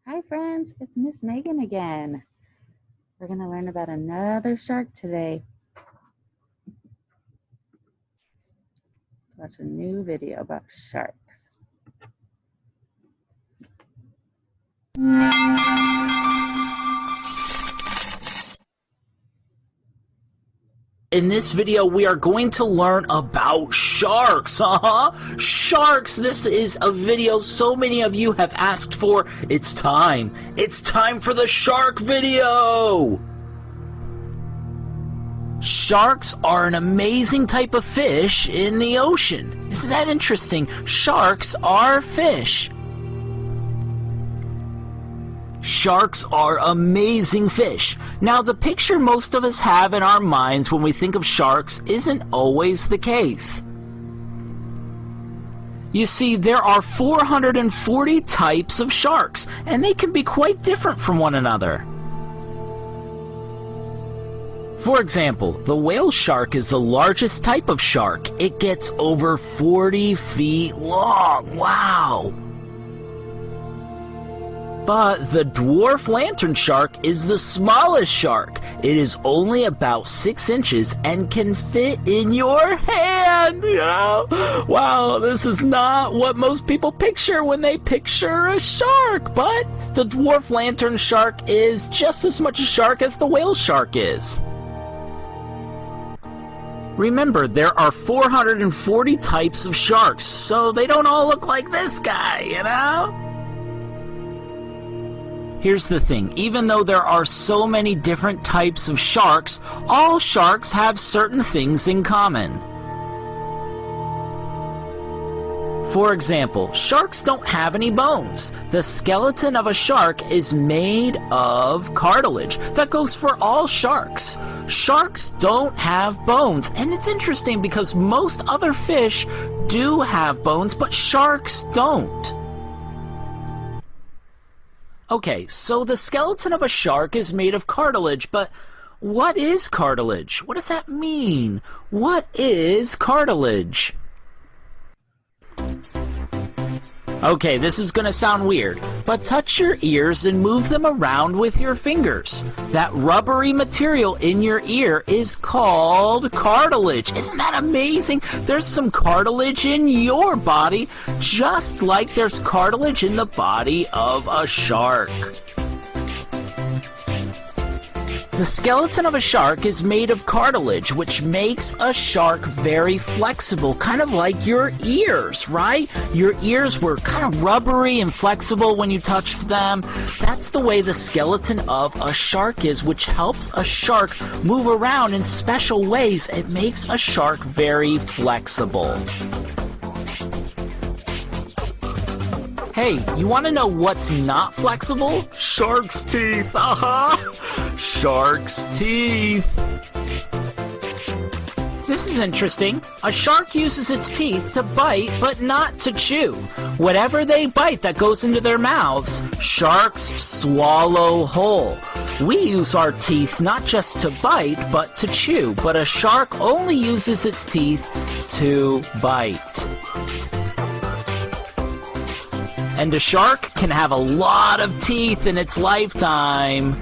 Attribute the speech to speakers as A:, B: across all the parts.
A: Hi friends, it's Miss Megan again. We're going to learn about another shark today. Let's watch a new video about sharks.
B: In this video, we are going to learn about sharks. Sharks! This is a video so many of you have asked for. It's time. It's time for the shark video! Sharks are an amazing type of fish in the ocean. Isn't that interesting? Sharks are fish. Sharks are amazing fish. Now, the picture most of us have in our minds when we think of sharks isn't always the case. You see, there are 440 types of sharks, and they can be quite different from one another. For example, the whale shark is the largest type of shark. It gets over 40 feet long. Wow! But the dwarf lantern shark is the smallest shark. It is only about 6 inches and can fit in your hand. Wow, this is not what most people picture when they picture a shark. But the dwarf lantern shark is just as much a shark as the whale shark is. Remember, there are 440 types of sharks, so they don't all look like this guy, you know? Here's the thing, even though there are so many different types of sharks, all sharks have certain things in common. For example, sharks don't have any bones. The skeleton of a shark is made of cartilage. That goes for all sharks. Sharks don't have bones, and it's interesting because most other fish do have bones, but sharks don't. Okay, so the skeleton of a shark is made of cartilage, but what is cartilage? What does that mean? What is cartilage? Okay, this is gonna sound weird, but touch your ears and move them around with your fingers. That rubbery material in your ear is called cartilage. Isn't that amazing? There's some cartilage in your body, just like there's cartilage in the body of a shark. The skeleton of a shark is made of cartilage, which makes a shark very flexible, kind of like your ears, right? Your ears were kind of rubbery and flexible when you touched them. That's the way the skeleton of a shark is, which helps a shark move around in special ways. It makes a shark very flexible. Hey, you want to know what's not flexible? Shark's teeth. Shark's teeth. This is interesting. A shark uses its teeth to bite, but not to chew. Whatever they bite that goes into their mouths, sharks swallow whole. We use our teeth not just to bite, but to chew. But a shark only uses its teeth to bite. And a shark can have a lot of teeth in its lifetime.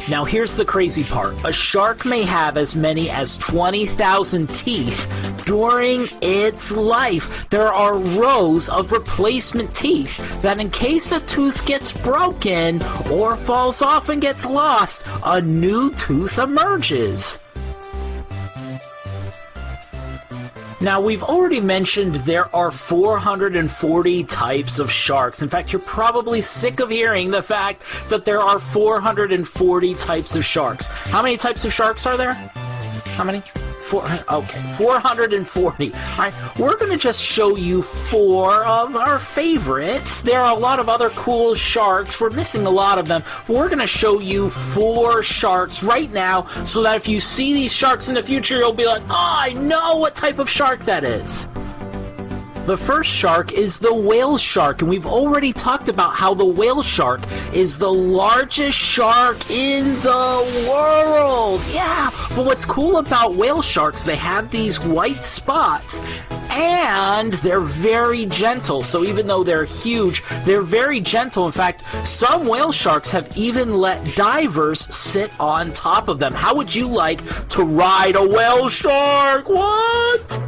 B: Now here's the crazy part. A shark may have as many as 20,000 teeth during its life. There are rows of replacement teeth that in case a tooth gets broken or falls off and gets lost, a new tooth emerges. Now, we've already mentioned there are 440 types of sharks. In fact, you're probably sick of hearing the fact that there are 440 types of sharks. How many types of sharks are there? How many? 440. All right, we're going to just show you 4 of our favorites. There are a lot of other cool sharks. We're missing a lot of them. We're going to show you 4 sharks right now so that if you see these sharks in the future, you'll be like, oh, I know what type of shark that is. The first shark is the whale shark, and we've already talked about how the whale shark is the largest shark in the world. Yeah, but what's cool about whale sharks, they have these white spots, and they're very gentle. So even though they're huge, they're very gentle. In fact, some whale sharks have even let divers sit on top of them. How would you like to ride a whale shark? What?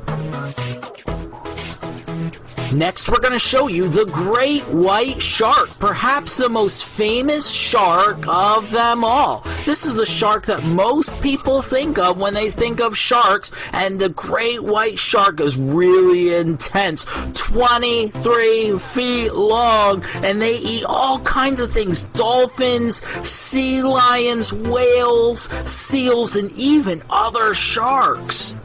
B: Next, we're going to show you the great white shark, perhaps the most famous shark of them all. This is the shark that most people think of when they think of sharks, and the great white shark is really intense, 23 feet long, and they eat all kinds of things: dolphins, sea lions, whales, seals, and even other sharks.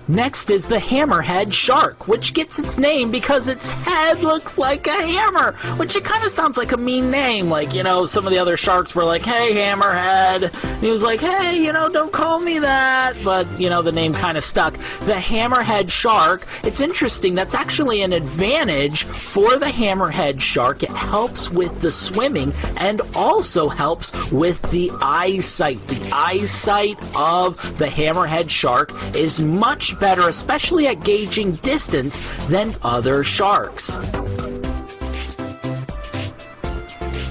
B: Next is the hammerhead shark, which gets its name because its head looks like a hammer, which it kind of sounds like a mean name. Like, you know, some of the other sharks were like, "Hey, hammerhead." And he was like, "Hey, you know, don't call me that." But, you know, the name kind of stuck. The hammerhead shark, it's interesting, that's actually an advantage for the hammerhead shark. It helps with the swimming and also helps with the eyesight. The eyesight of the hammerhead shark is much better, especially at gauging distance, than other sharks.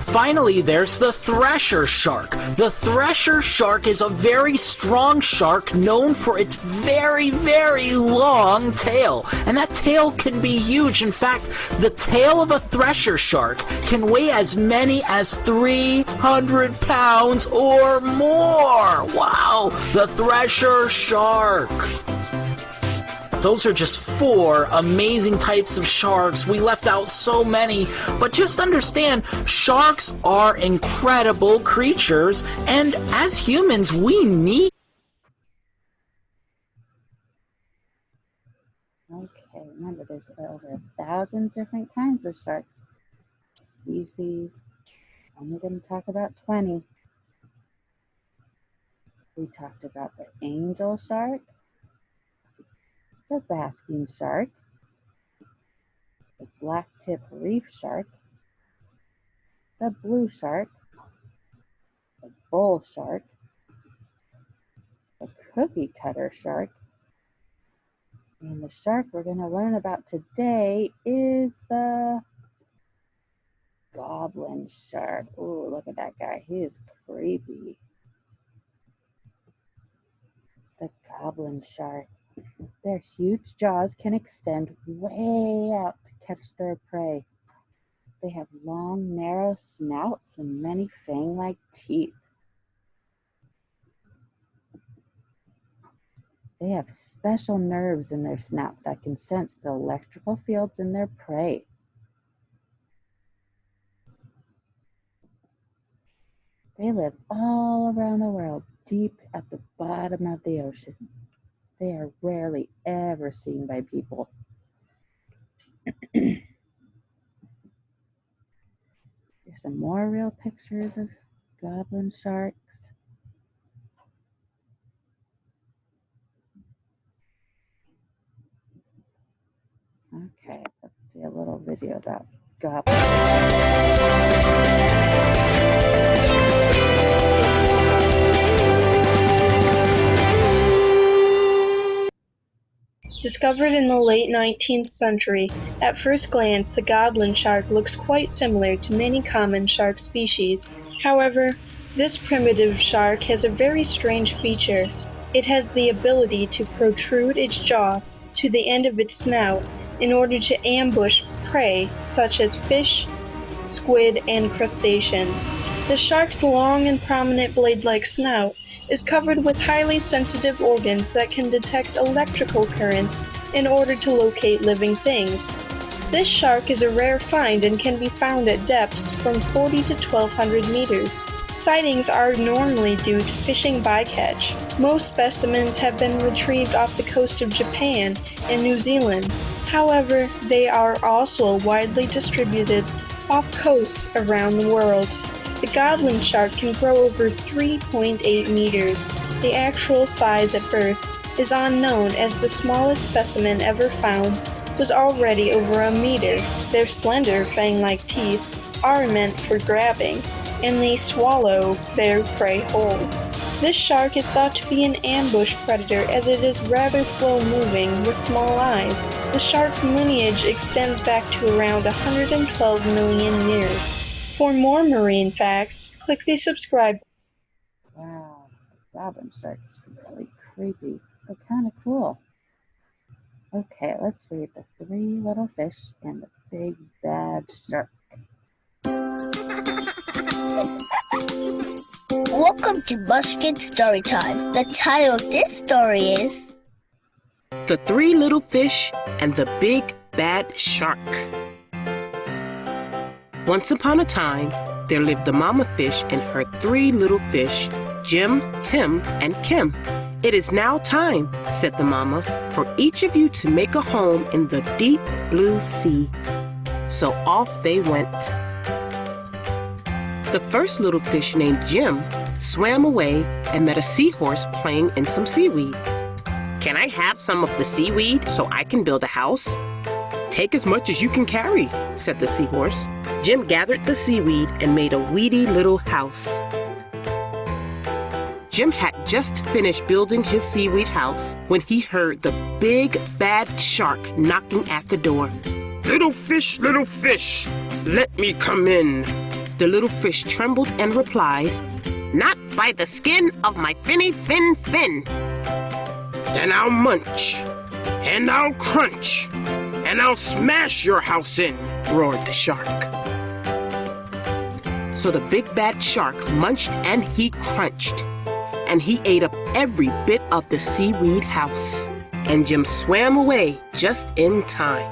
B: Finally, there's the thresher shark. The thresher shark is a very strong shark known for its very, very long tail. And that tail can be huge. In fact, the tail of a thresher shark can weigh as many as 300 pounds or more. Wow, the thresher shark. Those are just 4 amazing types of sharks. We left out so many, but just understand, sharks are incredible creatures, and as humans, we need...
A: Okay, remember there's over 1,000 different kinds of sharks. Species. I'm only going to talk about 20. We talked about the angel shark, the basking shark, the blacktip reef shark, the blue shark, the bull shark, the cookie cutter shark, and the shark we're going to learn about today is the goblin shark. Ooh, look at that guy. He is creepy. The goblin shark. Their huge jaws can extend way out to catch their prey. They have long, narrow snouts and many fang-like teeth. They have special nerves in their snout that can sense the electrical fields in their prey. They live all around the world, deep at the bottom of the ocean. They are rarely ever seen by people. Here's some more real pictures of goblin sharks. Okay, let's see a little video about goblin sharks.
C: Discovered in the late 19th century, at first glance the goblin shark looks quite similar to many common shark species. However, this primitive shark has a very strange feature. It has the ability to protrude its jaw to the end of its snout in order to ambush prey such as fish, squid, and crustaceans. The shark's long and prominent blade-like snout is covered with highly sensitive organs that can detect electrical currents in order to locate living things. This shark is a rare find and can be found at depths from 40 to 1,200 meters. Sightings are normally due to fishing bycatch. Most specimens have been retrieved off the coast of Japan and New Zealand. However, they are also widely distributed off coasts around the world. The goblin shark can grow over 3.8 meters. The actual size at birth is unknown, as the smallest specimen ever found was already over a meter. Their slender fang-like teeth are meant for grabbing, and they swallow their prey whole. This shark is thought to be an ambush predator as it is rather slow-moving with small eyes. The shark's lineage extends back to around 112 million years. For more marine facts, click the subscribe.
A: Wow, the goblin shark is really creepy, but kind of cool. Okay, let's read The Three Little Fish and the Big Bad Shark.
D: Welcome to Bushkin Storytime. The title of this story is
E: The Three Little Fish and the Big Bad Shark. Once upon a time, there lived a mama fish and her three little fish, Jim, Tim, and Kim. "It is now time," said the mama, "for each of you to make a home in the deep blue sea." So off they went. The first little fish, named Jim, swam away and met a seahorse playing in some seaweed. "Can I have some of the seaweed so I can build a house?" "Take as much as you can carry," said the seahorse. Jim gathered the seaweed and made a weedy little house. Jim had just finished building his seaweed house when he heard the big bad shark knocking at the door. Little fish, let me come in." The little fish trembled and replied, "Not by the skin of my finny fin fin." "Then I'll munch, and I'll crunch, and I'll smash your house in," roared the shark. So the big bad shark munched and he crunched, and he ate up every bit of the seaweed house. And Jim swam away just in time.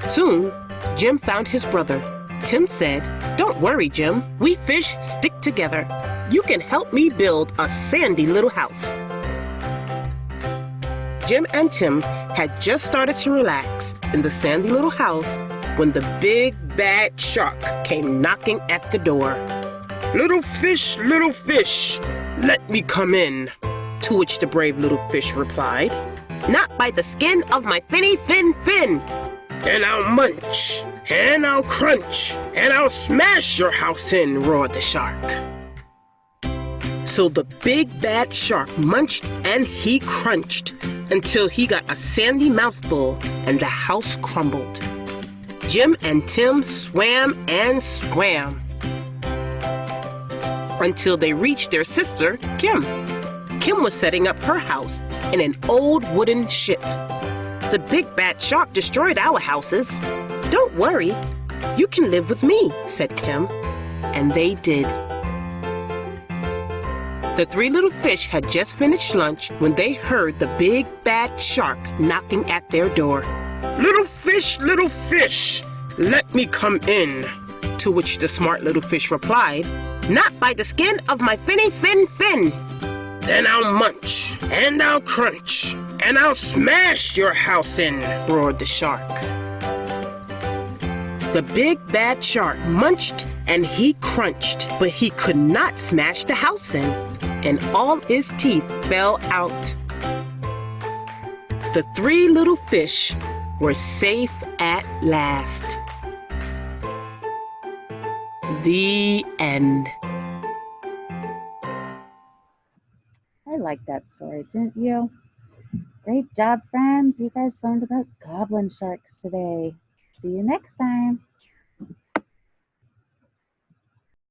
E: Soon, Jim found his brother. Tim said, "Don't worry, Jim. We fish stick together. You can help me build a sandy little house." Jim and Tim had just started to relax in the sandy little house when the big bad shark came knocking at the door. Little fish, let me come in," to which the brave little fish replied, "Not by the skin of my finny fin fin." "Then I'll munch, and I'll crunch, and I'll smash your house in," roared the shark. So the big bad shark munched and he crunched until he got a sandy mouthful and the house crumbled. Jim and Tim swam and swam until they reached their sister, Kim. Kim was setting up her house in an old wooden ship. "The big bad shark destroyed our houses. Don't worry, you can live with me," said Kim. And they did. The three little fish had just finished lunch when they heard the big bad shark knocking at their door. Little fish, let me come in," to which the smart little fish replied, "Not by the skin of my finny fin fin." "Then I'll munch, and I'll crunch, and I'll smash your house in," roared the shark. The big bad shark munched and he crunched, but he could not smash the house in, and all his teeth fell out. The three little fish were safe at last. The end.
A: I like that story, didn't you? Great job, friends. You guys learned about goblin sharks today. See you next time.